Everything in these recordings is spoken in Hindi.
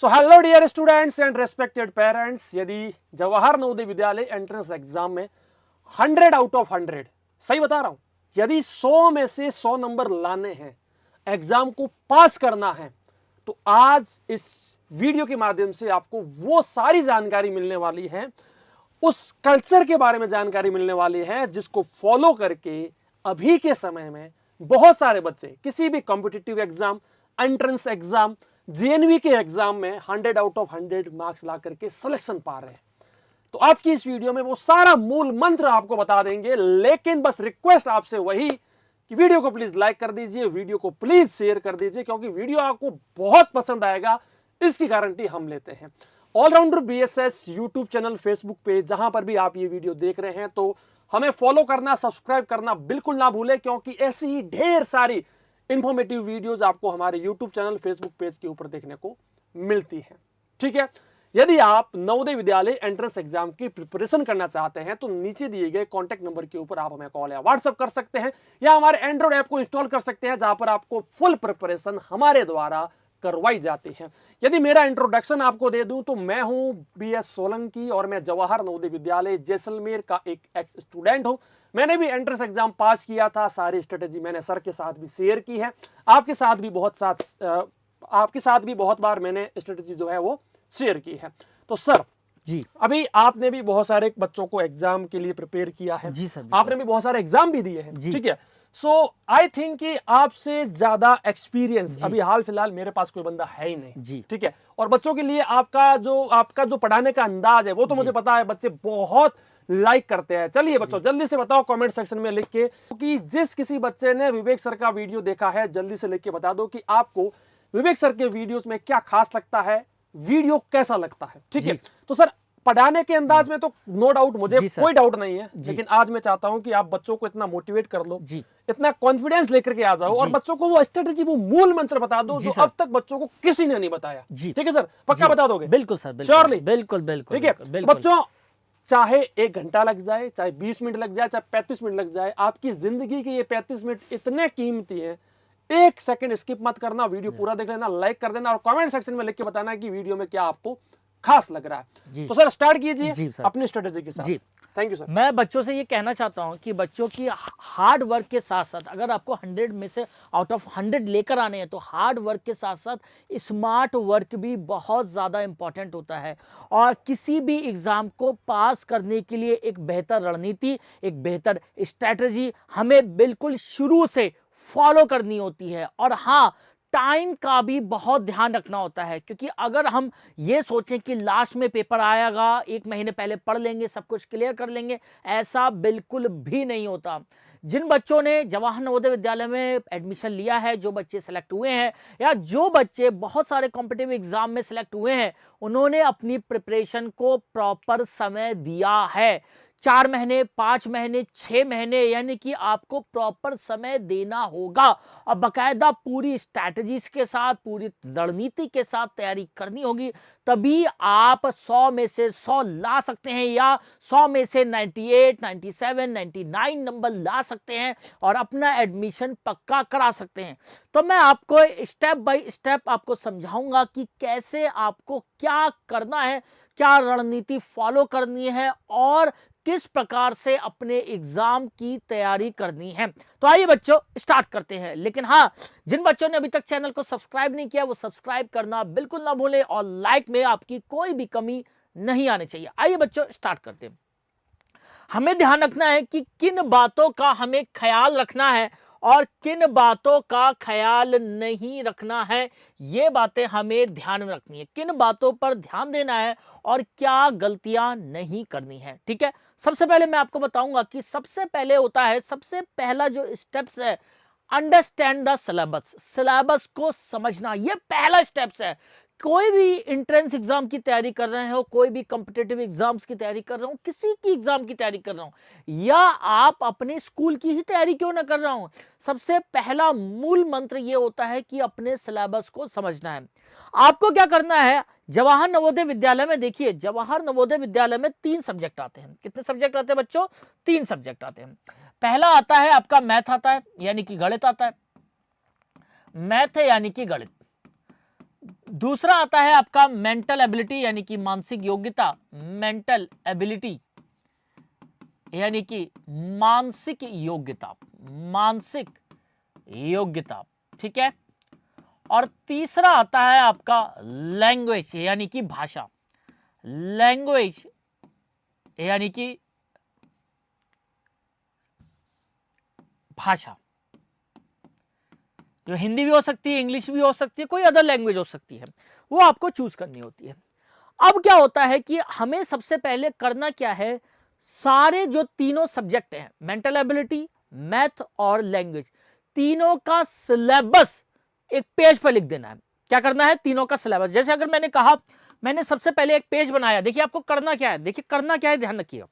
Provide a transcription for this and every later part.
So hello dear students and respected parents, यदि जवाहर नवोदय विद्यालय एंट्रेंस एग्जाम में 100 आउट ऑफ 100, सही बता रहा हूं, यदि 100 में से 100 नंबर लाने हैं, एग्जाम को पास करना है, तो आज इस वीडियो के माध्यम से आपको वो सारी जानकारी मिलने वाली है, उस कल्चर के बारे में जानकारी मिलने वाली है जिसको फॉलो करके अभी के समय में बहुत सारे बच्चे किसी भी competitive exam, entrance exam, JNV के एग्जाम में 100 आउट ऑफ 100 मार्क्स ला करके सिलेक्शन पा रहे हैं। तो आज की इस वीडियो में वो सारा मूल मंत्र आपको बता देंगे, लेकिन बस रिक्वेस्ट आपसे वही कि वीडियो को प्लीज लाइक कर दीजिए, वीडियो को प्लीज शेयर कर दीजिए, क्योंकि वीडियो आपको बहुत पसंद आएगा, इसकी गारंटी हम लेते हैं। Allrounder BSS YouTube channel, Facebook page, जहां पर भी आप ये वीडियो देख रहे हैं, तो हमें फॉलो करना, सब्सक्राइब करना बिल्कुल ना भूलें, क्योंकि ऐसी ही ढेर सारी इंफॉर्मेटिव वीडियोस आपको हमारे यूट्यूब चैनल, फेसबुक पेज के ऊपर देखने को मिलती है। ठीक है, यदि आप नवोदय विद्यालय एंट्रेंस एग्जाम की प्रिपरेशन करना चाहते हैं तो नीचे दिए गए कॉन्टैक्ट नंबर के ऊपर आप हमें कॉल या व्हाट्सएप कर सकते हैं, या हमारे एंड्रॉइड ऐप को इंस्टॉल कर सकते हैं, जहां पर आपको फुल प्रिपरेशन हमारे द्वारा करवाई जाती है। यदि मेरा इंट्रोडक्शन आपको दे दूं तो मैं हूं बीएस सोलंकी और मैं जवाहर नवोदय विद्यालय जैसलमेर का एक एक्स स्टूडेंट हूं। मैंने भी एंट्रेंस एग्जाम पास किया था, सारी स्ट्रेटेजी मैंने सर के साथ भी शेयर की है, आपके साथ भी बहुत बार मैंने स्ट्रेटेजी जो है वो शेयर की है। तो सर जी अभी आपने भी बहुत सारे बच्चों को एग्जाम के लिए प्रिपेयर किया है, जी सर, आपने भी बहुत सारे एग्जाम भी दिए हैं, जी। ठीक है। सो आई थिंक कि आपसे ज्यादा एक्सपीरियंस अभी हाल फिलहाल मेरे पास कोई बंदा है ही नहीं, जी। ठीक है। और बच्चों के लिए आपका जो पढ़ाने का अंदाज है वो तो मुझे पता है, बच्चे बहुत लाइक करते हैं। चलिए बच्चों, जल्दी से बताओ कमेंट सेक्शन में लिख के कि जिस किसी बच्चे ने विवेक सर का वीडियो देखा है, जल्दी से लिख के बता दो कि आपको विवेक सर के वीडियोस में क्या खास लगता है, वीडियो कैसा लगता है, ठीक है। तो सर पढ़ाने के अंदाज में तो नो डाउट, मुझे कोई डाउट नहीं है, लेकिन आज मैं चाहता हूं कि आप बच्चों को इतना मोटिवेट कर लो, इतना कॉन्फिडेंस लेकर के आ जाओ और बच्चों को वो स्ट्रेटेजी, वो मूल मंत्र बता दो जो अब तक बच्चों को किसी ने नहीं बताया। ठीक है सर, पक्का बता दोगे? बिल्कुल सर, श्योरली, बिल्कुल बिल्कुल, ठीक है। बच्चों, चाहे 1 घंटा लग जाए, चाहे 20 मिनट लग जाए, चाहे 35 मिनट लग जाए, आपकी जिंदगी के ये 35 मिनट इतने कीमती हैं, 1 सेकंड स्किप मत करना, वीडियो पूरा देख लेना, लाइक कर देना और कमेंट सेक्शन में लिख के बताना कि वीडियो में क्या आपको खास लग रहा है। तो सर स्टार्ट कीजिए अपनी स्ट्रेटेजी के साथ। जी, थैंक यू सर। मैं बच्चों से ये कहना चाहता हूं कि बच्चों की हार्ड वर्क के साथ साथ, अगर आपको 100 में से आउट ऑफ 100 लेकर आने हैं, तो हार्ड वर्क के साथ साथ स्मार्ट वर्क भी बहुत ज़्यादा इंपॉर्टेंट होता है। और किसी भी एग्ज़ाम को पास करने के लिए एक बेहतर रणनीति, एक बेहतर स्ट्रैटेजी हमें बिल्कुल शुरू से फॉलो करनी होती है। और हाँ, टाइम का भी बहुत ध्यान रखना होता है, क्योंकि अगर हम ये सोचें कि लास्ट में पेपर आएगा, 1 महीने पहले पढ़ लेंगे, सब कुछ क्लियर कर लेंगे, ऐसा बिल्कुल भी नहीं होता। जिन बच्चों ने जवाहर नवोदय विद्यालय में एडमिशन लिया है, जो बच्चे सेलेक्ट हुए हैं या जो बच्चे बहुत सारे कॉम्पिटिटिव एग्जाम में सेलेक्ट हुए हैं, उन्होंने अपनी प्रिपरेशन को प्रॉपर समय दिया है। 4 महीने, 5 महीने, 6 महीने, यानी कि आपको प्रॉपर समय देना होगा और बाकायदा पूरी स्ट्रैटेजीज के साथ, पूरी रणनीति के साथ तैयारी करनी होगी। तभी आप 100 में से 100 ला सकते हैं, या 100 में से 98, 97, 99 नंबर ला सकते हैं और अपना एडमिशन पक्का करा सकते हैं। तो मैं आपको स्टेप बाय स्टेप आपको समझाऊंगा कि कैसे आपको क्या करना है, क्या रणनीति फॉलो करनी है और किस प्रकार से अपने एग्जाम की तैयारी करनी है। तो आइए बच्चों, स्टार्ट करते हैं। लेकिन हाँ, जिन बच्चों ने अभी तक चैनल को सब्सक्राइब नहीं किया, वो सब्सक्राइब करना बिल्कुल ना भूलें और लाइक में आपकी कोई भी कमी नहीं आनी चाहिए। आइए बच्चों, स्टार्ट करते हैं। हमें ध्यान रखना है कि किन बातों का हमें ख्याल रखना है और किन बातों का ख्याल नहीं रखना है। ये बातें हमें ध्यान में रखनी है, किन बातों पर ध्यान देना है और क्या गलतियां नहीं करनी है। ठीक है, सबसे पहले मैं आपको बताऊंगा कि सबसे पहले होता है, सबसे पहला जो स्टेप्स है, अंडरस्टैंड द सिलेबस। सिलेबस को समझना, यह पहला स्टेप्स है। कोई भी एंट्रेंस एग्जाम की तैयारी कर रहे हो, कोई भी कॉम्पिटिटिव एग्जाम्स की तैयारी कर रहे हो, किसी की एग्जाम की तैयारी कर रहा हूं, या आप अपने स्कूल की ही तैयारी क्यों ना कर रहा हूं, सबसे पहला मूल मंत्र यह होता है कि अपने सिलेबस को समझना है। आपको क्या करना है, जवाहर नवोदय विद्यालय में देखिए, जवाहर नवोदय विद्यालय में 3 सब्जेक्ट आते हैं। कितने सब्जेक्ट आते हैं बच्चों? 3 सब्जेक्ट आते हैं। पहला आता है आपका मैथ आता है, यानी कि गणित आता है, मैथ है यानी कि गणित। दूसरा आता है आपका मेंटल एबिलिटी यानी कि मानसिक योग्यता। मेंटल एबिलिटी यानी कि मानसिक योग्यता, मानसिक योग्यता, ठीक है। और तीसरा आता है आपका लैंग्वेज यानी कि भाषा। लैंग्वेज यानी कि भाषा, जो हिंदी भी हो सकती है, इंग्लिश भी हो सकती है, कोई अदर लैंग्वेज हो सकती है, वो आपको चूज करनी होती है। अब क्या होता है कि हमें सबसे पहले करना क्या है, सारे जो तीनों सब्जेक्ट हैं, मेंटल एबिलिटी, मैथ और लैंग्वेज, तीनों का सिलेबस एक पेज पर लिख देना है। क्या करना है, तीनों का सिलेबस। जैसे अगर मैंने कहा, मैंने सबसे पहले एक पेज बनाया, देखिए आपको करना क्या है, देखिए करना क्या है, ध्यान रखिएगा।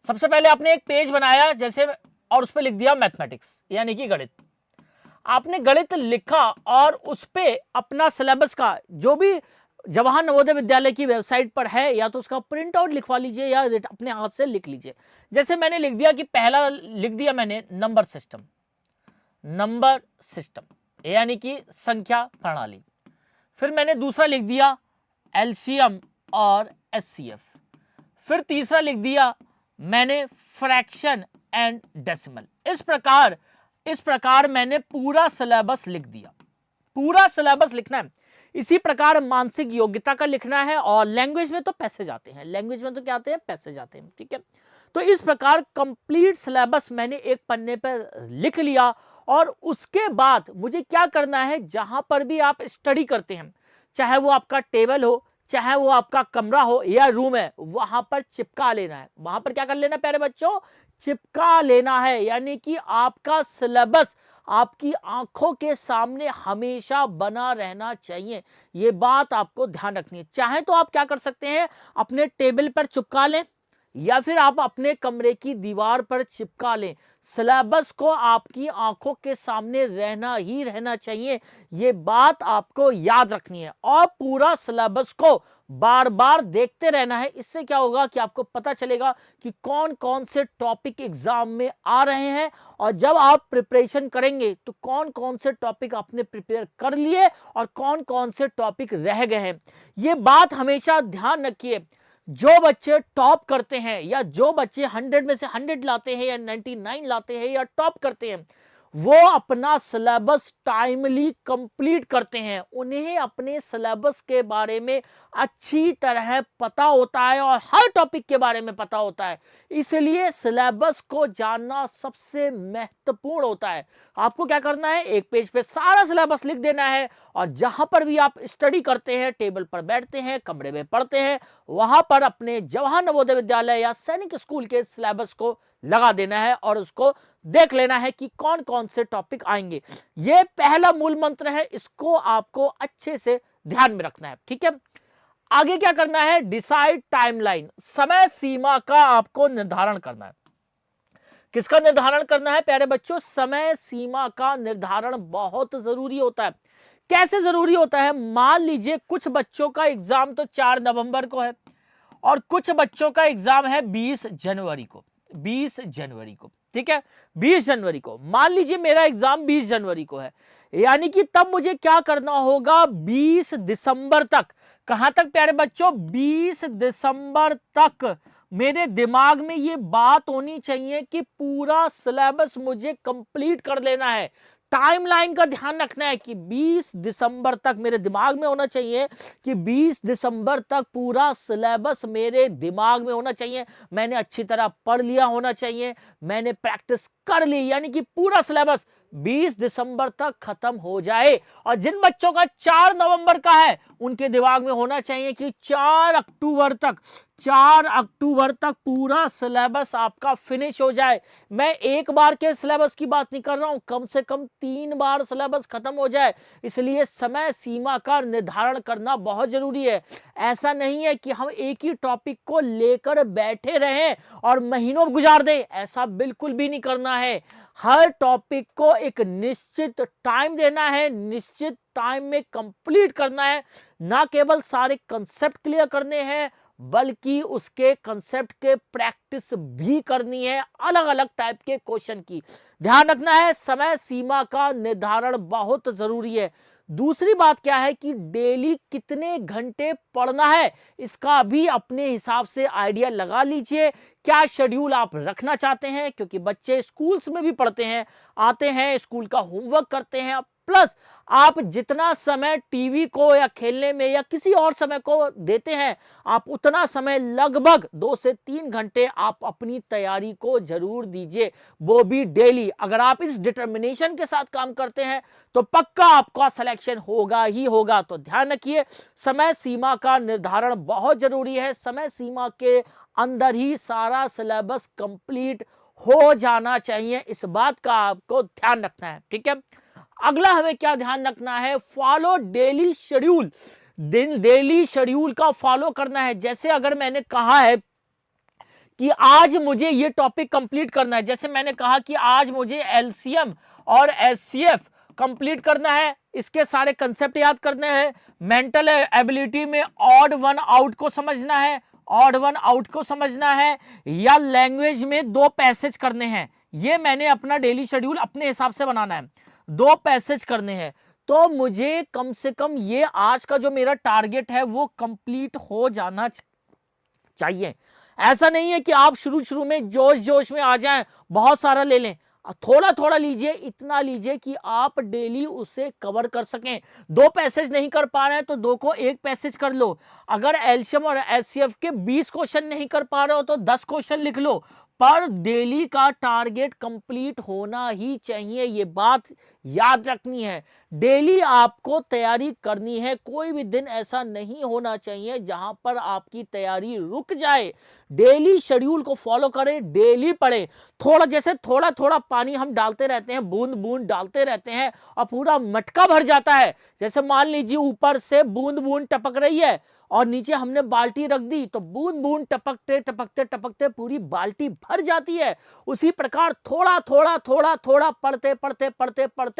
सबसे पहले आपने एक पेज बनाया जैसे, और उस पर लिख दिया मैथमेटिक्स यानी कि गणित। आपने गणित लिखा और उस पे अपना सिलेबस का जो भी जवाहर नवोदय विद्यालय की वेबसाइट पर है, या तो उसका प्रिंट आउट लिखवा लीजिए या अपने हाथ से लिख लीजिए। जैसे मैंने लिख दिया कि पहला लिख दिया मैंने नंबर सिस्टम, नंबर सिस्टम यानी कि संख्या प्रणाली। फिर मैंने दूसरा लिख दिया एलसीएम और एचसीएफ। फिर तीसरा लिख दिया मैंने फ्रैक्शन एंड डेसिमल। इस प्रकार मैंने पूरा सिलेबस लिख दिया। पूरा सिलेबस लिखना है। इसी प्रकार मानसिक योग्यता का लिखना है, और लैंग्वेज में तो पैसे जाते हैं, लैंग्वेज में तो क्या आते हैं, पैसे जाते हैं, ठीक है। तो इस प्रकार कंप्लीट सिलेबस मैंने एक पन्ने पर लिख लिया। और उसके बाद मुझे क्या करना है, जहां पर भी आप स्टडी करते हैं, चाहे वो आपका टेबल हो, चाहे वो आपका कमरा हो या रूम है, वहां पर चिपका लेना है। वहां पर क्या कर लेना प्यारे बच्चों, चिपका लेना है। यानी कि आपका सिलेबस आपकी आंखों के सामने हमेशा बना रहना चाहिए। यह बात आपको ध्यान रखनी है। चाहे तो आप क्या कर सकते हैं, अपने टेबल पर चिपका लें, या फिर आप अपने कमरे की दीवार पर चिपका लें। सिलेबस को आपकी आंखों के सामने रहना ही रहना चाहिए। यह बात आपको याद रखनी है, और पूरा सिलेबस को बार बार देखते रहना है। इससे क्या होगा कि आपको पता चलेगा कि कौन कौन से टॉपिक एग्जाम में आ रहे हैं, और जब आप प्रिपरेशन करेंगे तो कौन कौन से टॉपिक आपने प्रिपेयर कर लिए और कौन कौन से टॉपिक रह गए हैं। यह बात हमेशा ध्यान रखिए। जो बच्चे टॉप करते हैं, या जो बच्चे 100 में से 100 लाते हैं, या 99 लाते हैं, या टॉप करते हैं, वो अपना सिलेबस टाइमली कंप्लीट करते हैं। उन्हें अपने सिलेबस के बारे में अच्छी तरह पता होता है, और हर टॉपिक के बारे में पता होता है। इसलिए सिलेबस को जानना सबसे महत्वपूर्ण होता है। आपको क्या करना है, एक पेज पे सारा सिलेबस लिख देना है, और जहां पर भी आप स्टडी करते हैं, टेबल पर बैठते हैं, कमरे में पढ़ते हैं, वहां पर अपने जवाहर नवोदय विद्यालय या सैनिक स्कूल के सिलेबस को लगा देना है, और उसको देख लेना है कि कौन कौन से टॉपिक आएंगे। यह पहला मूल मंत्र है, इसको आपको अच्छे से ध्यान में रखना है, ठीक है। आगे क्या करना है, डिसाइड टाइमलाइन, समय सीमा का आपको निर्धारण करना है। किसका निर्धारण करना है प्यारे बच्चों, समय सीमा का निर्धारण बहुत जरूरी होता है। कैसे जरूरी होता है, मान लीजिए कुछ बच्चों का एग्जाम तो 4 नवंबर को है, और कुछ बच्चों का एग्जाम है 20 जनवरी को। 20 जनवरी को, ठीक है, 20 जनवरी को। मान लीजिए मेरा एग्जाम 20 जनवरी को है, यानी कि तब मुझे क्या करना होगा, 20 दिसंबर तक। कहां तक प्यारे बच्चों, 20 दिसंबर तक मेरे दिमाग में ये बात होनी चाहिए कि पूरा सिलेबस मुझे कंप्लीट कर लेना है। टाइमलाइन का ध्यान रखना है कि 20 दिसंबर तक मेरे दिमाग में होना चाहिए, कि 20 दिसंबर तक पूरा सिलेबस मेरे दिमाग में होना चाहिए। मैंने अच्छी तरह पढ़ लिया होना चाहिए, मैंने प्रैक्टिस कर ली, यानी कि पूरा सिलेबस 20 दिसंबर तक खत्म हो जाए। और जिन बच्चों का 4 नवंबर का है, उनके दिमाग में होना चाहिए कि 4 अक्टूबर तक पूरा सिलेबस आपका फिनिश हो जाए। मैं एक बार के सिलेबस की बात नहीं कर रहा हूं, कम से कम 3 बार सिलेबस खत्म हो जाए। इसलिए समय सीमा का निर्धारण करना बहुत जरूरी है। ऐसा नहीं है कि हम एक ही टॉपिक को लेकर बैठे रहें और महीनों गुजार दें, ऐसा बिल्कुल भी नहीं करना है। हर टॉपिक को एक निश्चित टाइम देना है, निश्चित टाइम में कंप्लीट करना है। ना केवल सारे कंसेप्ट क्लियर करने हैं, बल्कि उसके कंसेप्ट के प्रैक्टिस भी करनी है, अलग अलग टाइप के क्वेश्चन की। ध्यान रखना है, समय सीमा का निर्धारण बहुत जरूरी है। दूसरी बात क्या है कि डेली कितने घंटे पढ़ना है, इसका भी अपने हिसाब से आइडिया लगा लीजिए। क्या शेड्यूल आप रखना चाहते हैं, क्योंकि बच्चे स्कूल्स में भी पढ़ते हैं, आते हैं, स्कूल का होमवर्क करते हैं, प्लस आप जितना समय टीवी को या खेलने में या किसी और समय को देते हैं, आप उतना समय लगभग 2 से 3 घंटे आप अपनी तैयारी को जरूर दीजिए, वो भी डेली। अगर आप इस डिटर्मिनेशन के साथ काम करते हैं तो पक्का आपका सिलेक्शन होगा ही होगा। तो ध्यान रखिए, समय सीमा का निर्धारण बहुत जरूरी है। समय सीमा के अंदर ही सारा सिलेबस कंप्लीट हो जाना चाहिए, इस बात का आपको ध्यान रखना है, ठीक है। अगला हमें क्या ध्यान रखना है, follow daily schedule. Daily schedule का फॉलो करना है। जैसे अगर मैंने कहा है कि आज मुझे ये टॉपिक कंप्लीट करना है, जैसे मैंने कहा कि आज मुझे एलसीएम और एचसीएफ कंप्लीट करना है, इसके सारे कंसेप्ट याद करने हैं, मेंटल एबिलिटी में ऑड वन आउट को समझना है, ऑड वन आउट को समझना है, या लैंग्वेज में 2 पैसेज करने हैं। ये मैंने अपना डेली शेड्यूल अपने हिसाब से बनाना है, 2 पैसेज करने हैं। तो मुझे कम से कम ये आज का जो मेरा टारगेट है वो कंप्लीट हो जाना चाहिए। ऐसा नहीं है कि आप शुरू में जोश जोश में आ जाएं, बहुत सारा ले लें, थोड़ा थोड़ा लीजिए, इतना लीजिए कि आप डेली उसे कवर कर सकें। 2 पैसेज नहीं कर पा रहे हैं तो 2 को 1 पैसेज कर लो। अगर एलसीएम और एचसीएफ के 20 क्वेश्चन नहीं कर पा रहे हो तो 10 क्वेश्चन लिख लो, पर डेली का टारगेट कंप्लीट होना ही चाहिए, ये बात याद रखनी है। डेली आपको तैयारी करनी है, कोई भी दिन ऐसा नहीं होना चाहिए जहां पर आपकी तैयारी रुक जाए। डेली शेड्यूल को फॉलो करें, डेली पढ़ें। थोड़ा जैसे थोड़ा थोड़ा पानी हम डालते रहते हैं, बूंद बूंद डालते रहते हैं और पूरा मटका भर जाता है। जैसे मान लीजिए ऊपर से बूंद बूंद टपक रही है और नीचे हमने बाल्टी रख दी, तो बूंद बूंद टपकते टपकते टपकते पूरी बाल्टी भर जाती है। उसी प्रकार थोड़ा थोड़ा थोड़ा थोड़ा पढ़ते पढ़ते पढ़ते पढ़ते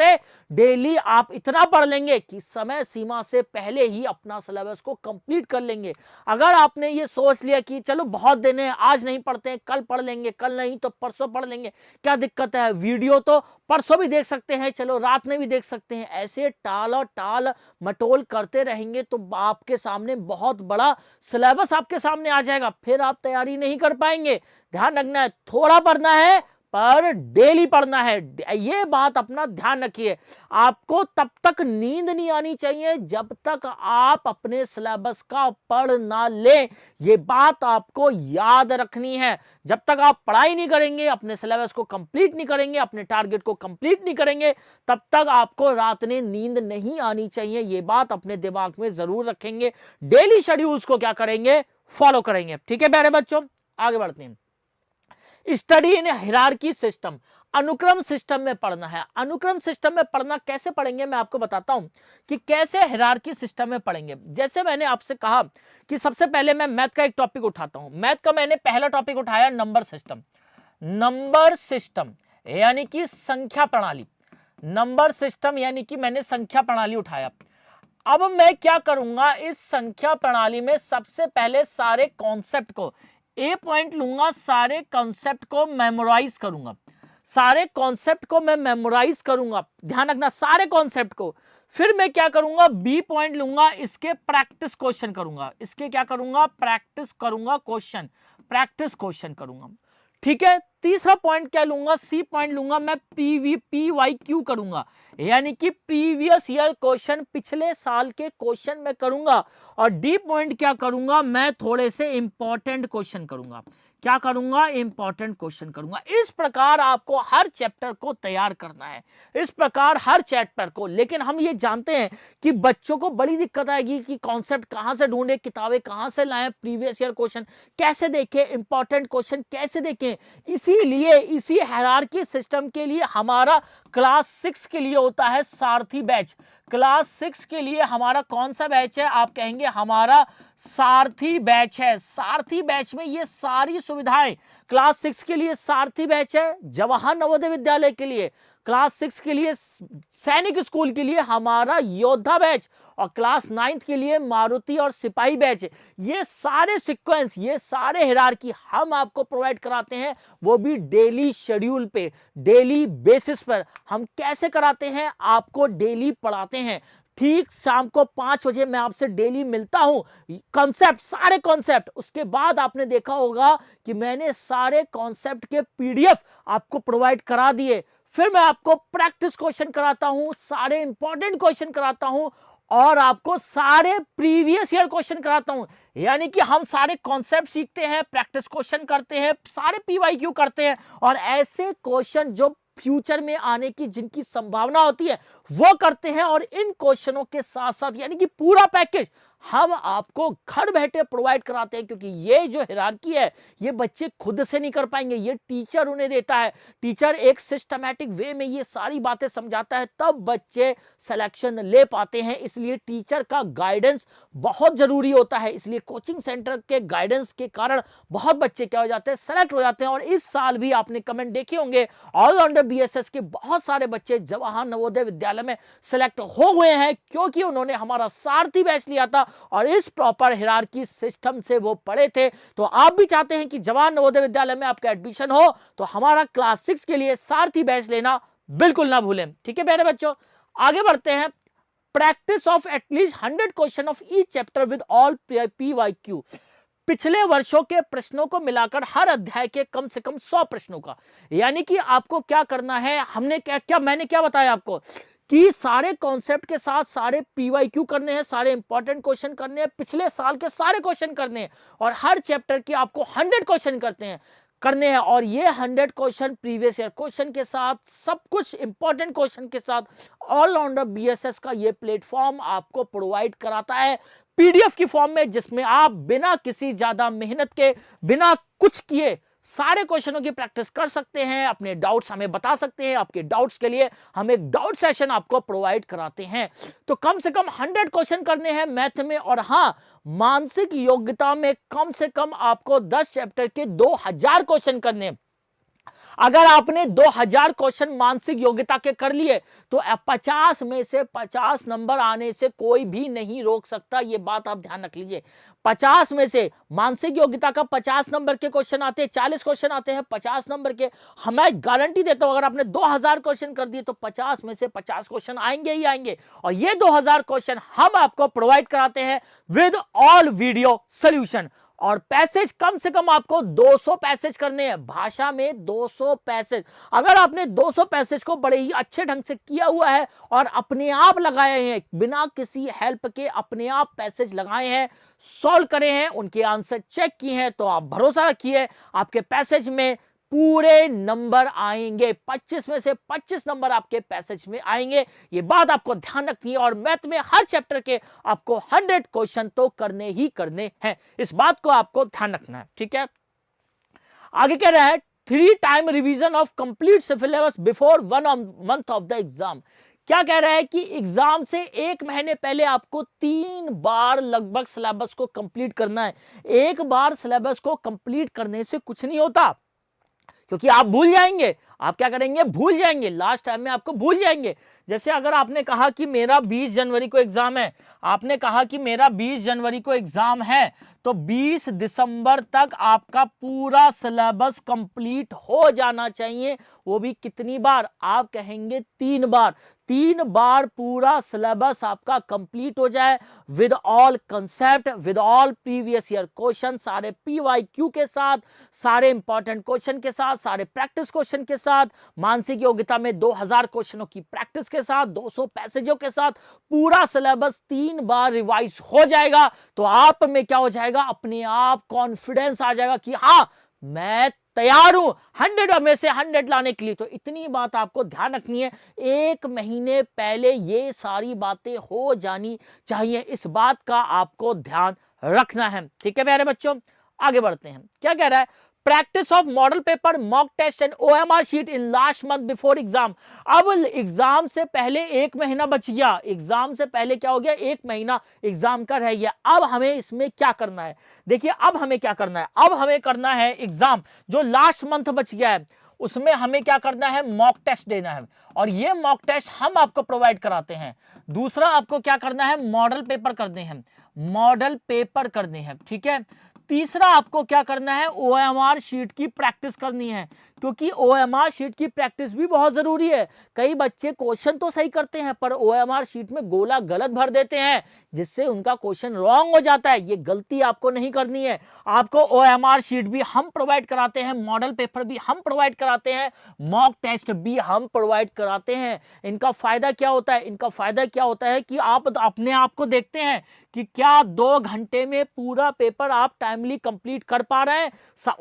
डेली आप इतना पढ़ लेंगे कि समय सीमा से पहले ही अपना सिलेबस को कंप्लीट कर लेंगे। अगर आपने ये सोच लिया कि चलो बहुत दिन है, आज नहीं पढ़ते हैं, कल पढ़ लेंगे, कल नहीं तो परसों पढ़ लेंगे, क्या दिक्कत है, वीडियो तो परसों भी देख सकते हैं, चलो रात में भी देख सकते हैं, ऐसे टाल और टाल मटोल करते रहेंगे तो आपके सामने बहुत बड़ा सिलेबस आपके सामने आ जाएगा, फिर आप तैयारी नहीं कर पाएंगे। ध्यान रखना है, थोड़ा पढ़ना है पर डेली पढ़ना है, ये बात अपना ध्यान रखिए। आपको तब तक नींद नहीं आनी चाहिए जब तक आप अपने सिलेबस का पढ़ ना लें, ये बात आपको याद रखनी है। जब तक आप पढ़ाई नहीं करेंगे, अपने सिलेबस को कंप्लीट नहीं करेंगे, अपने टारगेट को कंप्लीट नहीं करेंगे, तब तक आपको रात में नींद नहीं आनी चाहिए, ये बात अपने दिमाग में जरूर रखेंगे। डेली शेड्यूल्स को क्या करेंगे, फॉलो करेंगे, ठीक है प्यारे बच्चों। आगे बढ़ते हैं। स्टडी इन हायरार्की सिस्टम, अनुक्रम सिस्टम में पढ़ना है। अनुक्रम सिस्टम में पढ़ना कैसे पढ़ेंगे, मैं आपको बताता हूं कि कैसे हायरार्की सिस्टम में पढ़ेंगे। जैसे मैंने आपसे कहा कि सबसे पहले मैं मैथ का एक टॉपिक उठाता हूं। मैथ का मैंने पहला टॉपिक उठाया नंबर सिस्टम। नंबर सिस्टम यानी कि संख्या प्रणाली, नंबर सिस्टम यानी कि मैंने संख्या प्रणाली उठाया। अब मैं क्या करूंगा, इस संख्या प्रणाली में सबसे पहले सारे कॉन्सेप्ट को ए पॉइंट लूंगा, सारे कॉन्सेप्ट को मेमोराइज करूंगा, सारे कॉन्सेप्ट को मैं मेमोराइज करूंगा, ध्यान रखना सारे कॉन्सेप्ट को। फिर मैं क्या करूंगा, बी पॉइंट लूंगा, इसके प्रैक्टिस क्वेश्चन करूंगा, इसके क्या करूंगा, प्रैक्टिस करूंगा क्वेश्चन, प्रैक्टिस क्वेश्चन करूंगा, ठीक है। तीसरा पॉइंट क्या लूंगा, सी पॉइंट लूंगा, मैं PVPYQ करूंगा, यानी कि प्रीवियस ईयर क्वेश्चन, पिछले साल के क्वेश्चन मैं करूंगा। और डी पॉइंट क्या करूंगा, मैं थोड़े से इंपॉर्टेंट क्वेश्चन करूंगा। क्या करूंगा, इंपॉर्टेंट क्वेश्चन करूंगा। इस प्रकार आपको हर चैप्टर को तैयार करना है, इस प्रकार हर चैप्टर को। लेकिन हम ये जानते हैं कि बच्चों को बड़ी दिक्कत आएगी कि कॉन्सेप्ट कहां से ढूंढे, किताबें कहां से लाएं, प्रीवियस ईयर क्वेश्चन कैसे देखें, इंपॉर्टेंट क्वेश्चन कैसे देखें। इसीलिए इसी हायरार्की सिस्टम के लिए हमारा क्लास 6 के लिए होता है सारथी बैच। क्लास 6 के लिए हमारा कौन सा बैच है, आप कहेंगे हमारा सारथी बैच है। सारथी बैच में ये सारी सुविधाएं, क्लास 6 के लिए सारथी बैच है, जवाहर नवोदय विद्यालय के लिए, क्लास 6 के लिए सैनिक स्कूल के लिए हमारा योद्धा बैच, और क्लास 9 के लिए मारुति और सिपाही बैच। ये सारे सीक्वेंस, ये सारे हायरार्की हम आपको प्रोवाइड कराते हैं, वो भी डेली शेड्यूल पे, डेली बेसिस पर। हम कैसे कराते हैं, आपको डेली पढ़ाते हैं। ठीक शाम को 5 बजे मैं आपसे डेली मिलता हूं, कॉन्सेप्ट, सारे कॉन्सेप्ट। उसके बाद आपने देखा होगा कि मैंने सारे कॉन्सेप्ट के पीडीएफ आपको प्रोवाइड करा दिए। फिर मैं आपको प्रैक्टिस क्वेश्चन कराता हूं, सारे इंपॉर्टेंट क्वेश्चन कराता हूं और आपको सारे प्रीवियस ईयर क्वेश्चन कराता हूं। यानी कि हम सारे कॉन्सेप्ट सीखते हैं, प्रैक्टिस क्वेश्चन करते हैं, सारे पीवाईक्यू करते हैं और ऐसे क्वेश्चन जो फ्यूचर में आने की जिनकी संभावना होती है वो करते हैं। और इन क्वेश्चनों के साथ साथ यानी कि पूरा पैकेज हम आपको घर बैठे प्रोवाइड कराते हैं, क्योंकि ये जो हिरार्की है ये बच्चे खुद से नहीं कर पाएंगे, ये टीचर उन्हें देता है। टीचर एक सिस्टमैटिक वे में ये सारी बातें समझाता है, तब बच्चे सिलेक्शन ले पाते हैं। इसलिए टीचर का गाइडेंस बहुत जरूरी होता है। इसलिए कोचिंग सेंटर के गाइडेंस के कारण बहुत बच्चे क्या हो जाते हैं, सेलेक्ट हो जाते हैं। और इस साल भी आपने कमेंट देखे होंगे, ऑलराउंडर बीएसएस के बहुत सारे बच्चे जवाहर नवोदय विद्यालय में सेलेक्ट हो गए हैं, क्योंकि उन्होंने हमारा सारथी बैच लिया था और इस प्रॉपर हिरार्की सिस्टम से वो पढ़े थे। तो आप भी चाहते हैं कि जवाहर नवोदय विद्यालय में आपका एडमिशन हो तो हमारा क्लास 6 के लिए सारथी बैच लेना बिल्कुल ना भूलें। ठीक है प्यारे बच्चों, आगे बढ़ते हैं। Practice of at least 100 question of each chapter with all PYQ. पिछले वर्षों के प्रश्नों को मिलाकर हर अध्याय के कम से कम 100 प्रश्नों का। यानी कि आपको क्या करना है, मैंने क्या बताया आपको कि सारे कॉन्सेप्ट के साथ सारे पीवाईक्यू करने हैं, सारे इंपॉर्टेंट क्वेश्चन करने हैं, पिछले साल के सारे क्वेश्चन करने हैं और हर चैप्टर के आपको 100 क्वेश्चन करने हैं। और ये 100 क्वेश्चन प्रीवियस ईयर क्वेश्चन के साथ, सब कुछ इंपॉर्टेंट क्वेश्चन के साथ ऑलराउंडर बीएसएस का ये प्लेटफॉर्म आपको प्रोवाइड कराता है पीडीएफ की फॉर्म में, जिसमें आप बिना किसी ज्यादा मेहनत के, बिना कुछ किए सारे क्वेश्चनों की प्रैक्टिस कर सकते हैं, अपने डाउट्स हमें बता सकते हैं। आपके डाउट्स के लिए हम एक डाउट सेशन आपको प्रोवाइड कराते हैं। तो कम से कम 100 क्वेश्चन करने हैं मैथ में। और हाँ, मानसिक योग्यता में कम से कम आपको 10 चैप्टर के 2000 क्वेश्चन करने हैं। अगर आपने 2000 क्वेश्चन मानसिक योग्यता के कर लिए तो 50 में से 50 नंबर आने से कोई भी नहीं रोक सकता। यह बात आप ध्यान रख लीजिए। 50 में से मानसिक योग्यता का 50 नंबर के क्वेश्चन आते हैं, 40 क्वेश्चन आते हैं 50 नंबर के। मैं गारंटी देता हूं अगर आपने 2000 क्वेश्चन कर दिए तो 50 में से 50 क्वेश्चन आएंगे ही आएंगे। और ये 2000 क्वेश्चन हम आपको प्रोवाइड कराते हैं विद ऑल वीडियो सॉल्यूशन। और पैसेज कम से कम आपको 200 पैसेज करने हैं, भाषा में 200 पैसेज। अगर आपने 200 पैसेज को बड़े ही अच्छे ढंग से किया हुआ है और अपने आप लगाए हैं, बिना किसी हेल्प के अपने आप पैसेज लगाए हैं, सॉल्व करे हैं, उनके आंसर चेक किए हैं, तो आप भरोसा रखिए आपके पैसेज में पूरे नंबर आएंगे। 25 में से 25 नंबर आपके पैसेज में आएंगे। ये बात आपको ध्यान रखनी है। और मैथ में हर चैप्टर के आपको 100 क्वेश्चन तो करने ही करने हैं, इस बात को आपको ध्यान रखना है। ठीक है, आगे कह रहा है 3 time revision of complete syllabus before 1 month of the exam. क्या कह रहा है कि एग्जाम से 1 महीने पहले आपको 3 बार लगभग सिलेबस को कंप्लीट करना है। एक बार सिलेबस को कंप्लीट करने से कुछ नहीं होता, क्योंकि आप भूल जाएंगे। आप क्या करेंगे, भूल जाएंगे, लास्ट टाइम में आपको भूल जाएंगे। जैसे अगर आपने कहा कि मेरा 20 जनवरी को एग्जाम है, आपने कहा कि मेरा 20 जनवरी को एग्जाम है, तो 20 दिसंबर तक आपका पूरा सिलेबस कंप्लीट हो जाना चाहिए। वो भी कितनी बार, आप कहेंगे 3 बार। 3 बार पूरा सिलेबस आपका कंप्लीट हो जाए with all concept, with all previous year question, सारे पीवाईक्यू के साथ, सारे इंपॉर्टेंट क्वेश्चन के साथ, सारे प्रैक्टिस क्वेश्चन के साथ, मानसिक योग्यता में 2000 क्वेश्चनों की प्रैक्टिस के साथ, 200 पैसेजों के साथ पूरा सिलेबस 3 बार रिवाइज हो जाएगा। तो आप में क्या हो जाएगा, अपने आप कॉन्फिडेंस आ जाएगा कि हाँ मैं तैयार हूं 100 में से 100 लाने के लिए। तो इतनी बात आपको ध्यान रखनी है, 1 महीने पहले ये सारी बातें हो जानी चाहिए, इस बात का आपको ध्यान रखना है। ठीक है प्यारे बच्चों, आगे बढ़ते हैं। क्या कह रहा है, practice of model paper, mock test and OMR sheet in last month before exam. अब एग्जाम से पहले 1 महीना बच गया, एग्जाम से पहले क्या हो गया, 1 महीना एग्जाम का रह गया। अब हमें इसमें क्या करना है, देखिए अब हमें क्या करना है, अब हमें करना है एग्जाम जो लास्ट मंथ बच गया है उसमें हमें क्या करना है, मॉक टेस्ट देना है। और ये मॉक टेस्ट हम आपको प्रोवाइड कराते हैं। दूसरा आपको क्या करना है, मॉडल पेपर करने हैं, मॉडल पेपर करने हैं। ठीक है, तीसरा आपको क्या करना है, OMR शीट की प्रैक्टिस करनी है, क्योंकि OMR शीट की प्रैक्टिस भी बहुत जरूरी है। कई बच्चे क्वेश्चन तो सही करते हैं पर OMR शीट में गोला गलत भर देते हैं, जिससे उनका क्वेश्चन रॉन्ग हो जाता है। ये गलती आपको नहीं करनी है। आपको OMR शीट भी हम प्रोवाइड कराते हैं, मॉडल पेपर भी हम प्रोवाइड कराते हैं, मॉक टेस्ट भी हम प्रोवाइड कराते हैं। इनका फायदा क्या होता है, इनका फायदा क्या होता है कि आप अपने आप को देखते हैं कि क्या 2 घंटे में पूरा पेपर आप टाइमली कंप्लीट कर पा रहे हैं,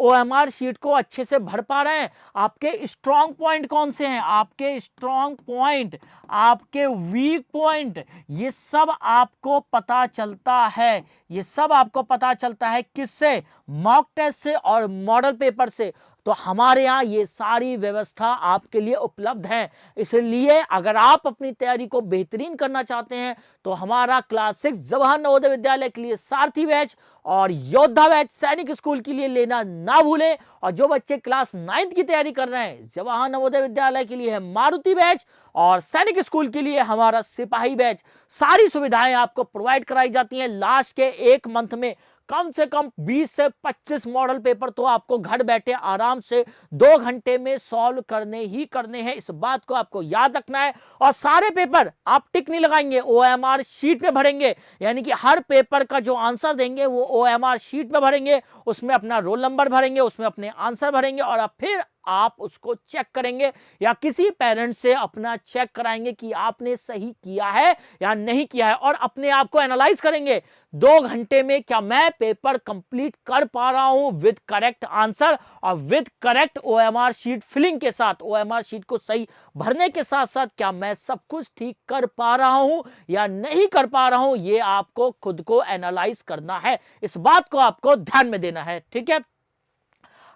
OMR शीट को अच्छे से भर पा रहे हैं। आपके स्ट्रॉन्ग पॉइंट कौन से हैं, आपके स्ट्रॉन्ग पॉइंट, आपके वीक पॉइंट, ये सब आपको पता चलता है। ये सब आपको पता चलता है किससे, मॉक टेस्ट से और मॉडल पेपर से। तो हमारे यहाँ ये सारी व्यवस्था आपके लिए उपलब्ध है। इसलिए अगर आप अपनी तैयारी को बेहतरीन करना चाहते हैं तो हमारा क्लास 6 जवाहर नवोदय विद्यालय के लिए सारथी बैच और योद्धा बैच सैनिक स्कूल के लिए लेना ना भूलें। और जो बच्चे क्लास 9th की तैयारी कर रहे हैं, जवाहर नवोदय विद्यालय के लिए है मारुति बैच और सैनिक स्कूल के लिए हमारा सिपाही बैच। सारी सुविधाएं आपको प्रोवाइड कराई जाती हैं। लास्ट के 1 मंथ में कम से कम 20 से 25 मॉडल पेपर तो आपको घर बैठे आराम से 2 घंटे में सॉल्व करने ही करने हैं। इस बात को आपको याद रखना है। और सारे पेपर आप टिक नहीं लगाएंगे, OMR शीट में भरेंगे। यानी कि हर पेपर का जो आंसर देंगे वो OMR शीट में भरेंगे, उसमें अपना रोल नंबर भरेंगे, उसमें अपने आंसर भरेंगे और अब फिर आप उसको चेक करेंगे या किसी पेरेंट से अपना चेक कराएंगे कि आपने सही किया है या नहीं किया है, और अपने आप को एनालाइज करेंगे 2 घंटे में क्या मैं पेपर कंप्लीट कर पा रहा हूं विद करेक्ट आंसर और with correct OMR sheet filling के साथ। OMR शीट को सही भरने के साथ साथ क्या मैं सब कुछ ठीक कर पा रहा हूं या नहीं कर पा रहा हूं, ये आपको खुद को एनालाइज करना है। इस बात को आपको ध्यान में देना है, ठीक है।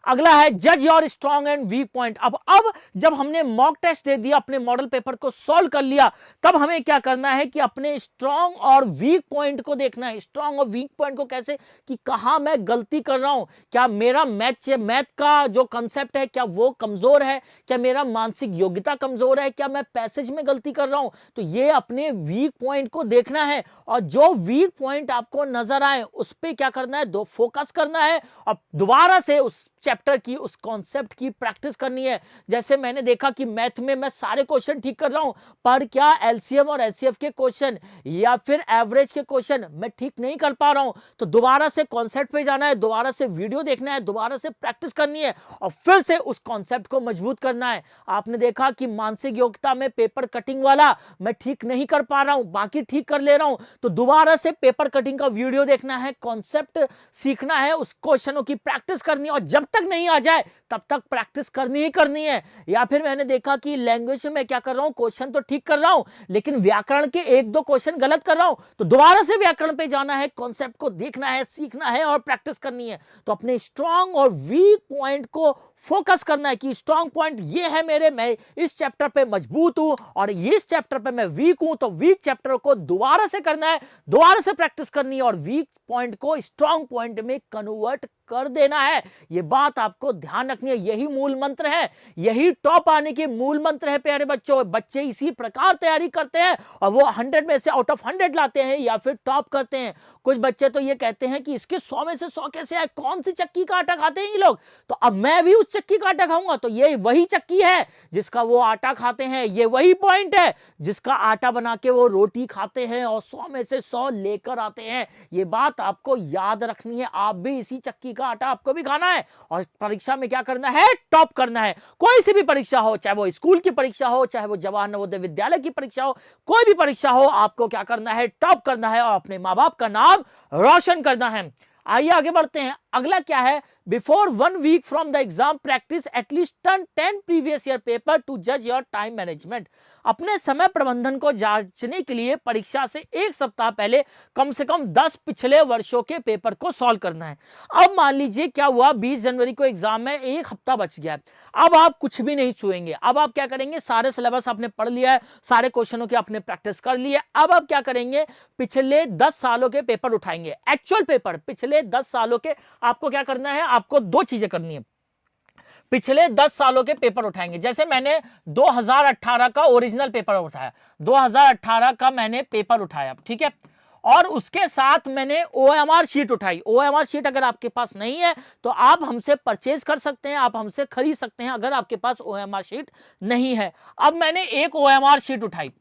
अगला है जज your strong and weak point. अब जब हमने मॉक टेस्ट दे दिया, अपने मॉडल पेपर को सॉल्व कर लिया, तब हमें क्या करना है कि अपने स्ट्रॉन्ग और वीक पॉइंट को देखना है। स्ट्रॉन्ग और वीक पॉइंट को कैसे, कि कहां मैं गलती कर रहा हूं, क्या मेरा मैथ का जो कंसेप्ट है क्या वो कमजोर है, क्या मेरा मानसिक योग्यता कमजोर है, क्या मैं पैसेज में गलती कर रहा हूं। तो ये अपने वीक पॉइंट को देखना है और जो वीक पॉइंट आपको नजर आए उस पर क्या करना है, दो फोकस करना है और दोबारा से उस चैप्टर की, उस कॉन्सेप्ट की प्रैक्टिस करनी है। जैसे मैंने देखा कि मैथ में मैं सारे क्वेश्चन ठीक कर रहा हूं पर क्या एलसीएम और एचसीएफ के क्वेश्चन या फिर एवरेज के क्वेश्चन मैं ठीक नहीं कर पा रहा हूं, तो दोबारा से कॉन्सेप्ट पे जाना है, दोबारा से वीडियो देखना है, दोबारा से प्रैक्टिस करनी है और फिर से उस कॉन्सेप्ट को मजबूत करना है। आपने देखा कि मानसिक योग्यता में पेपर कटिंग वाला मैं ठीक नहीं कर पा रहा हूं, बाकी ठीक कर ले रहा हूं, तो दोबारा से पेपर कटिंग का वीडियो देखना है, कॉन्सेप्ट सीखना है, उस क्वेश्चनों की प्रैक्टिस करनी है और जब तक नहीं आ जाए तब तक प्रैक्टिस करनी ही करनी है। या फिर मैंने देखा कि लैंग्वेज में क्या कर रहा हूं, क्वेश्चन तो ठीक कर रहा हूं लेकिन व्याकरण के 1-2 क्वेश्चन गलत कर रहा हूं, तो दोबारा से व्याकरण पे जाना है, कॉन्सेप्ट को देखना है, सीखना है और प्रैक्टिस करनी है। तो अपने स्ट्रॉन्ग और वीक पॉइंट को फोकस करना है कि स्ट्रॉन्ग पॉइंट ये है मेरे, मैं इस चैप्टर पे मजबूत हूं और इस चैप्टर पे मैं वीक हूं, तो वीक चैप्टर को दोबारा से करना है, दोबारा से प्रैक्टिस करनी है और वीक पॉइंट को स्ट्रॉन्ग पॉइंट में कन्वर्ट कर देना है। यह बात आपको ध्यान रखनी है, यही मूल मंत्र है, यही टॉप आने के मूल मंत्र है प्यारे बच्चों। बच्चे इसी प्रकार तैयारी करते हैं और वो 100 में से आउट ऑफ 100 लाते हैं या फिर टॉप करते हैं। कुछ बच्चे तो ये कहते हैं कि इसके 100 में से 100 कैसे आए, कौन सी चक्की का आटा खाते हैं ये लोग, तो अब मैं भी उस चक्की का आटा खाऊंगा। तो ये वही चक्की है जिसका वो आटा खाते हैं, ये वही पॉइंट है जिसका आटा बना के वो रोटी खाते हैं और 100 में से 100 लेकर आते हैं। ये बात आपको याद रखनी है, आप भी इसी चक्की का आटा आपको भी खाना है और परीक्षा में क्या करना है, टॉप करना है। कोई सी भी परीक्षा हो, चाहे वो स्कूल की परीक्षा हो, चाहे वो जवाहर नवोदय विद्यालय की परीक्षा हो, कोई भी परीक्षा हो, आपको क्या करना है, टॉप करना है और अपने मां बाप का नाम रोशन करना है। आइए आगे बढ़ते हैं। अगला क्या है, before 1 week from the exam practice at least 10 previous year paper to जज योर टाइम मैनेजमेंट। अपने समय प्रबंधन को जांचने के लिए परीक्षा से 1 सप्ताह पहले कम से कम 10 पिछले वर्षों के पेपर को सॉल्व करना है। अब मान लीजिए क्या हुआ, 20 जनवरी को एग्जाम में 1 हफ्ता बच गया है। अब आप कुछ भी नहीं छुएंगे, अब आप क्या करेंगे, सारे सिलेबस आपने पढ़ लिया है, सारे क्वेश्चनों की आपने प्रैक्टिस कर ली है। अब आप क्या करेंगे, पिछले 10 सालों के पेपर उठाएंगे, एक्चुअल पेपर पिछले 10 सालों के। आपको क्या करना है, आपको 2 चीजें करनी है, पिछले 10 सालों के पेपर उठाएंगे। जैसे मैंने 2018 का ओरिजिनल पेपर उठाया, 2018 का मैंने पेपर उठाया, ठीक है, और उसके साथ मैंने OMR शीट उठाई। OMR शीट अगर आपके पास नहीं है तो आप हमसे परचेज कर सकते हैं, आप हमसे खरीद सकते हैं अगर आपके पास OMR शीट नहीं है। अब मैंने एक OMR शीट उठाई,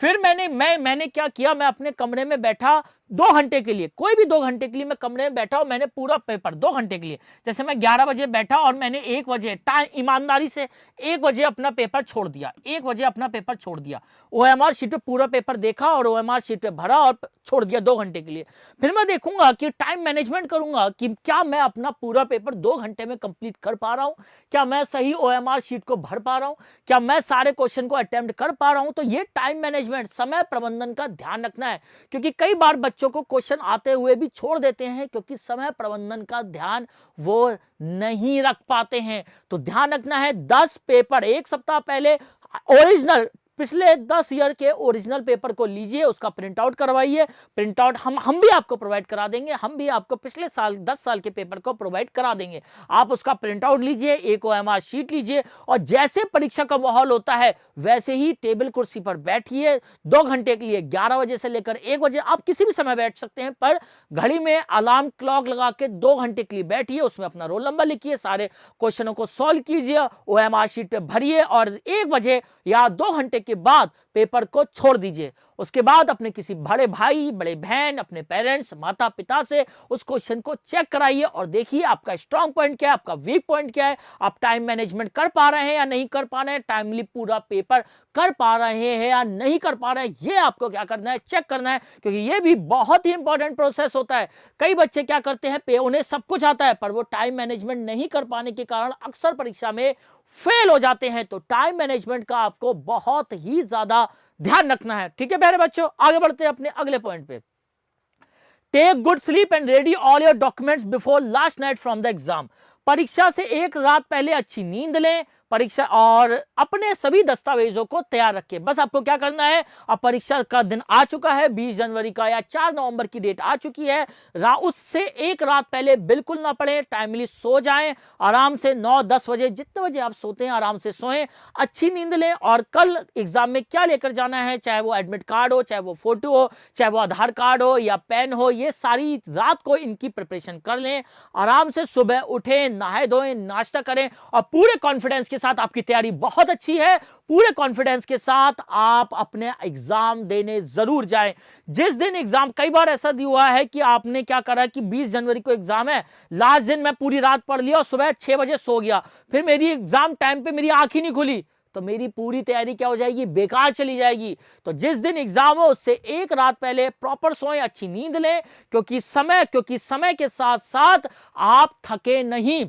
फिर मैंने क्या किया, मैं अपने कमरे में बैठा 2 घंटे के लिए, कोई भी 2 घंटे के लिए मैं कमरे में बैठा और मैंने पूरा पेपर 2 घंटे के लिए, जैसे मैं 11 बजे बैठा और मैंने 1 बजे टाइम ईमानदारी से 1 बजे अपना पेपर छोड़ दिया, 1 बजे अपना पेपर छोड़ दिया, OMR शीट पे पूरा पेपर देखा और OMR शीट पे भरा और छोड़ दिया 2 घंटे के लिए। फिर मैं देखूंगा कि टाइम मैनेजमेंट करूंगा कि क्या मैं अपना पूरा पेपर 2 घंटे में कंप्लीट कर पा रहा हूं, क्या मैं सही OMR शीट को भर पा रहा हूं, क्या मैं सारे क्वेश्चन को अटेम्प्ट कर पा रहा हूं। तो ये टाइम मैनेजमेंट, समय प्रबंधन का ध्यान रखना है, क्योंकि कई बार बच्चों को क्वेश्चन आते हुए भी छोड़ देते हैं क्योंकि समय प्रबंधन का ध्यान वो नहीं रख पाते हैं। तो ध्यान रखना है, 10 पेपर एक सप्ताह पहले ओरिजिनल, पिछले 10 ईयर के ओरिजिनल पेपर को लीजिए, उसका प्रिंट आउट करवाइए। प्रिंट आउट हम भी आपको प्रोवाइड करा देंगे, हम भी आपको पिछले साल 10 साल के पेपर को प्रोवाइड करा देंगे। आप उसका प्रिंट आउट लीजिए, एक OMR शीट लीजिए और जैसे परीक्षा का माहौल होता है वैसे ही टेबल कुर्सी पर बैठिए 2 घंटे के लिए। 11 बजे से लेकर 1 बजे आप किसी भी समय बैठ सकते हैं, पर घड़ी में अलार्म क्लॉक लगा के 2 घंटे के लिए बैठिए, उसमें अपना रोल नंबर लिखिए, सारे क्वेश्चनों को सॉल्व कीजिए, OMR शीट पे भरिए और 1 बजे या 2 घंटे के बाद पेपर को छोड़ दीजिए। उसके बाद अपने किसी बड़े भाई, बड़े बहन, अपने पेरेंट्स, माता पिता से उस क्वेश्चन को चेक कराइए और देखिए आपका स्ट्रांग पॉइंट क्या है, आपका वीक पॉइंट क्या है, आप टाइम मैनेजमेंट कर पा रहे हैं या नहीं कर पा रहे हैं, टाइमली पूरा पेपर कर पा रहे हैं या नहीं कर पा रहे हैं। ये आपको क्या करना है, चेक करना है, क्योंकि ये भी बहुत ही इंपॉर्टेंट प्रोसेस होता है। कई बच्चे क्या करते हैं, उन्हें सब कुछ आता है पर वो टाइम मैनेजमेंट नहीं कर पाने के कारण अक्सर परीक्षा में फेल हो जाते हैं। तो टाइम मैनेजमेंट का आपको बहुत ही ज्यादा ध्यान रखना है। ठीक है प्यारे बच्चों, आगे बढ़ते हैं अपने अगले पॉइंट पे। Take good sleep and ready all your documents before last night from the exam. परीक्षा से एक रात पहले अच्छी नींद लें, परीक्षा और अपने सभी दस्तावेजों को तैयार रखें। बस आपको क्या करना है, अब परीक्षा का दिन आ चुका है, 20 जनवरी का या 4 नवंबर की डेट आ चुकी है, उससे एक रात पहले बिल्कुल ना पढ़ें, टाइमली सो जाएं, आराम से 9-10 बजे, जितने बजे आप सोते हैं आराम से सोएं, अच्छी नींद लें और कल एग्जाम में क्या लेकर जाना है, चाहे वो एडमिट कार्ड हो, चाहे वो फोटो हो, चाहे वो आधार कार्ड हो या पेन हो, ये सारी रात को इनकी प्रिपरेशन कर लें। आराम से सुबह उठें, नहाए धोएं, नाश्ता करें और पूरे कॉन्फिडेंस के साथ, आपकी तैयारी बहुत अच्छी है, पूरे कॉन्फिडेंस के साथ आप अपने एग्जाम देने जरूर जाएं। जिस दिन एग्जाम, कई बार ऐसा हुआ है कि आपने क्या करा कि 20 जनवरी को एग्जाम है, लास्ट दिन मैं पूरी रात पढ़ लिया और सुबह 6 बजे सो गया, फिर मेरी एग्जाम टाइम पे मेरी आंख ही नहीं खुली, तो मेरी पूरी तैयारी क्या हो जाएगी, बेकार चली जाएगी। तो जिस दिन एग्जाम हो उससे एक रात पहले प्रॉपर सोएं, अच्छी नींद लें, क्योंकि समय के साथ साथ आप थके नहीं,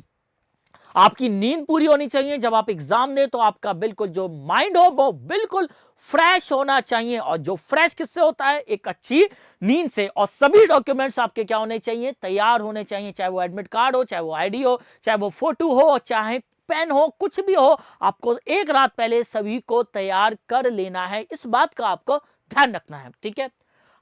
आपकी नींद पूरी होनी चाहिए। जब आप एग्जाम दें तो आपका बिल्कुल जो माइंड हो वो बिल्कुल फ्रेश होना चाहिए, और जो फ्रेश किससे होता है, एक अच्छी नींद से। और सभी डॉक्यूमेंट्स आपके क्या होने चाहिए, तैयार होने चाहिए, चाहे वो एडमिट कार्ड हो, चाहे वो ID हो, चाहे वो फोटो हो, चाहे पेन हो, कुछ भी हो, आपको एक रात पहले सभी को तैयार कर लेना है। इस बात का आपको ध्यान रखना है। ठीक है,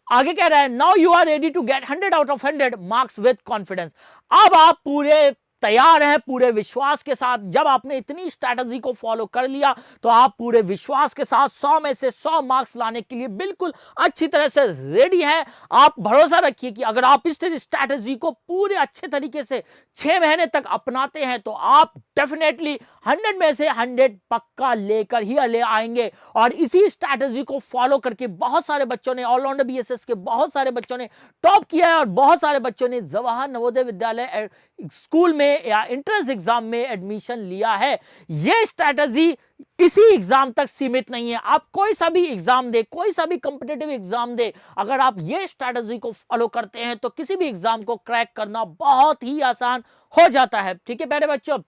आगे कह रहा है, now you are ready to get 100 out of 100 marks with confidence. अब आप पूरे तैयार हैं, पूरे विश्वास के साथ। जब आपने इतनी स्ट्रैटेजी को फॉलो कर लिया तो आप पूरे विश्वास के साथ 100 में से 100 मार्क्स लाने के लिए बिल्कुल अच्छी तरह से रेडी हैं। आप भरोसा रखिए कि अगर आप इस स्ट्रैटेजी को पूरे अच्छे तरीके से 6 महीने तक अपनाते हैं तो आप डेफिनेटली 100 में से 100 पक्का लेकर ही ले आएंगे। और इसी स्ट्रैटेजी को फॉलो करके बहुत सारे बच्चों ने, ऑलराउंडर BSS के बहुत सारे बच्चों ने टॉप किया है और बहुत सारे बच्चों ने जवाहर नवोदय विद्यालय स्कूल में या एंट्रेंस एग्जाम में एडमिशन लिया है। यह स्ट्रैटेजी इसी एग्जाम तक सीमित नहीं है, आप कोई सा भी एग्जाम दे, कोई सा भी कॉम्पिटिटिव एग्जाम दे, अगर आप ये स्ट्रैटेजी को फॉलो करते हैं तो किसी भी एग्जाम को क्रैक करना बहुत ही आसान हो जाता है। ठीक है प्यारे बच्चों,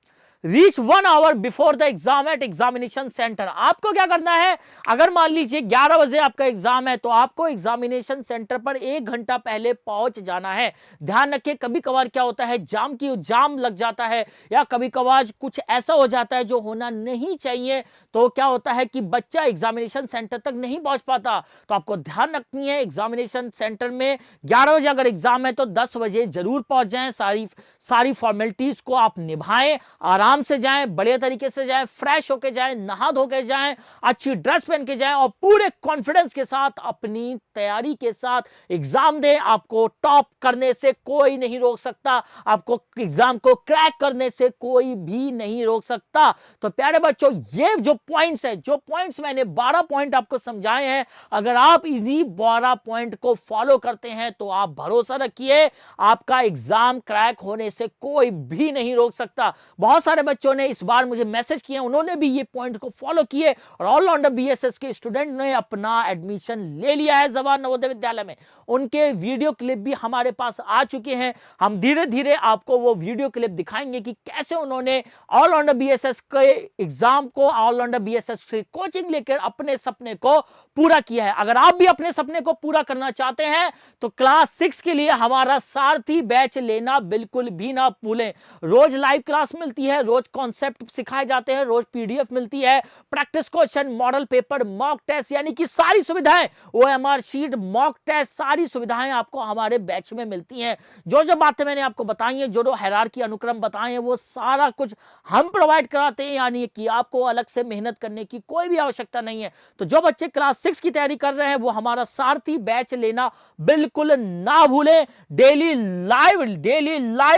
reach 1 hour before the exam at examination centre. आपको क्या करना है, अगर मान लीजिए 11 बजे आपका एग्जाम है तो आपको एग्जामिनेशन सेंटर पर 1 घंटा पहले पहुंच जाना है। ध्यान रखिए, कभी कभार क्या होता है, जाम लग जाता है या कभी कभार कुछ ऐसा हो जाता है जो होना नहीं चाहिए, तो क्या होता है कि बच्चा एग्जामिनेशन सेंटर तक नहीं पहुंच पाता। तो आपको ध्यान रखनी है, एग्जामिनेशन सेंटर में 11 बजे अगर एग्जाम है तो 10 बजे जरूर पहुंच जाएं, सारी फॉर्मेलिटीज को आप निभाएं, आराम आराम से जाएं, बढ़िया तरीके से जाएं, फ्रेश होके जाएं, नहा धो के जाएं, अच्छी ड्रेस पहन के जाएं और पूरे कॉन्फिडेंस के साथ अपनी तैयारी के साथ एग्जाम दें। आपको टॉप करने से कोई नहीं रोक सकता, आपको एग्जाम को क्रैक करने से कोई भी नहीं रोक सकता। तो प्यारे बच्चों, ये जो पॉइंट्स है, जो पॉइंट्स मैंने 12 पॉइंट आपको समझाए हैं, अगर आप इसी 12 पॉइंट को फॉलो करते हैं तो आप भरोसा रखिए आपका एग्जाम क्रैक होने से कोई भी नहीं रोक सकता। बहुत सारे बच्चों ने इस बार मुझे मैसेज किए, उन्होंने भी ये पॉइंट को फॉलो किए और ऑलराउंडर बीएसएस के स्टूडेंट ने अपना एडमिशन ले लिया है जवाहर नवोदय विद्यालय में। उनके वीडियो क्लिप भी हमारे पास आ चुके हैं। हम धीरे धीरे आपको वो वीडियो क्लिप दिखाएंगे कि कैसे उन्होंने ऑलराउंडर बीएसएस के एग्जाम को, ऑलराउंडर बीएसएस से कोचिंग लेकर अपने सपने को पूरा किया है। अगर आप भी अपने सपने को पूरा करना चाहते हैं तो क्लास 6 के लिए हमारा सारथी बैच लेना बिल्कुल भी ना भूलें। रोज लाइव क्लास मिलती है, रोज कॉन्सेप्ट सिखाए जाते हैं, रोज पीडीएफ मिलती है, practice question, model paper, mock test, यानी कि सारी सुविधाएं, ओएमआर शीट, मॉक टेस्ट, सारी सुविधाएं आपको हमारे बैच में मिलती हैं। जो जो बातें मैंने आपको बताई हैं, जो जो हायरार्की अनुक्रम बताए हैं, वो सारा कुछ हम प्रोवाइड कराते हैं, यानी कि आपको अलग से मेहनत करने की कोई भी आवश्यकता नहीं है। तो जो बच्चे क्लास 6 की तैयारी कर रहे हैं वो हमारा सारथी बैच लेना बिल्कुल ना भूलें। डेली लाइव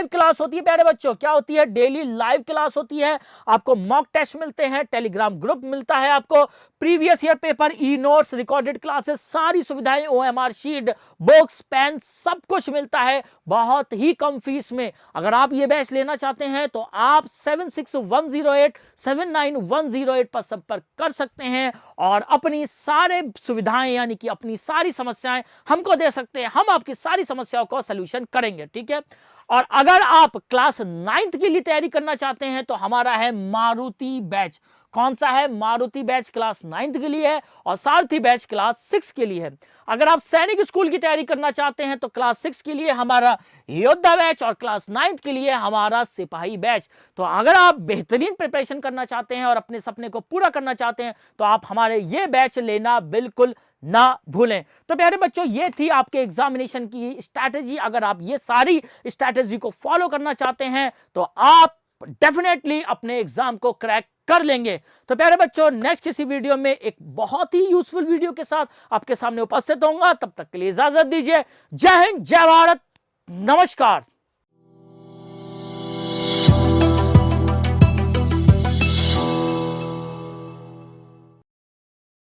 क्लास होती है प्यारे बच्चों। क्या होती है? डेली लाइव क्लास होती है। आपको मॉक टेस्ट मिलते हैं, टेलीग्राम ग्रुप मिलता है, आपको previous year paper, e notes, recorded classes, सारी सुविधाएं, ओएमआर शीट, बुक्स, पेन, सब कुछ मिलता है बहुत ही कम फीस में। अगर आप ये बैच लेना चाहते हैं तो आप 7610879108 पर संपर्क कर सकते हैं और अपनी सारे सुविधाएं, यानी कि अपनी सारी समस्याएं हमको दे सकते हैं। हम आपकी सारी समस्याओं को सॉल्यूशन करेंगे, ठीक है। और अगर आप क्लास 9th के लिए तैयारी करना चाहते हैं तो हमारा है मारुति बैच। कौन सा है? मारुति बैच क्लास 9th के लिए है और सारथी बैच क्लास 6 के लिए है। अगर आप सैनिक स्कूल की तैयारी करना चाहते हैं तो क्लास 6 के लिए हमारा योद्धा बैच और क्लास 9th के लिए हमारा सिपाही बैच। तो अगर आप बेहतरीन प्रिपरेशन करना चाहते हैं और अपने सपने को पूरा करना चाहते हैं तो आप हमारे ये बैच लेना बिल्कुल ना भूलें। तो प्यारे बच्चों, ये थी आपके एग्जामिनेशन की स्ट्रैटेजी। अगर आप ये सारी स्ट्रैटेजी को फॉलो करना चाहते हैं तो आप डेफिनेटली अपने एग्जाम को क्रैक कर लेंगे। तो प्यारे बच्चों, नेक्स्ट किसी वीडियो में एक बहुत ही यूजफुल वीडियो के साथ आपके सामने उपस्थित होऊंगा। तब तक के लिए इजाजत दीजिए। जय हिंद, जय भारत, नमस्कार।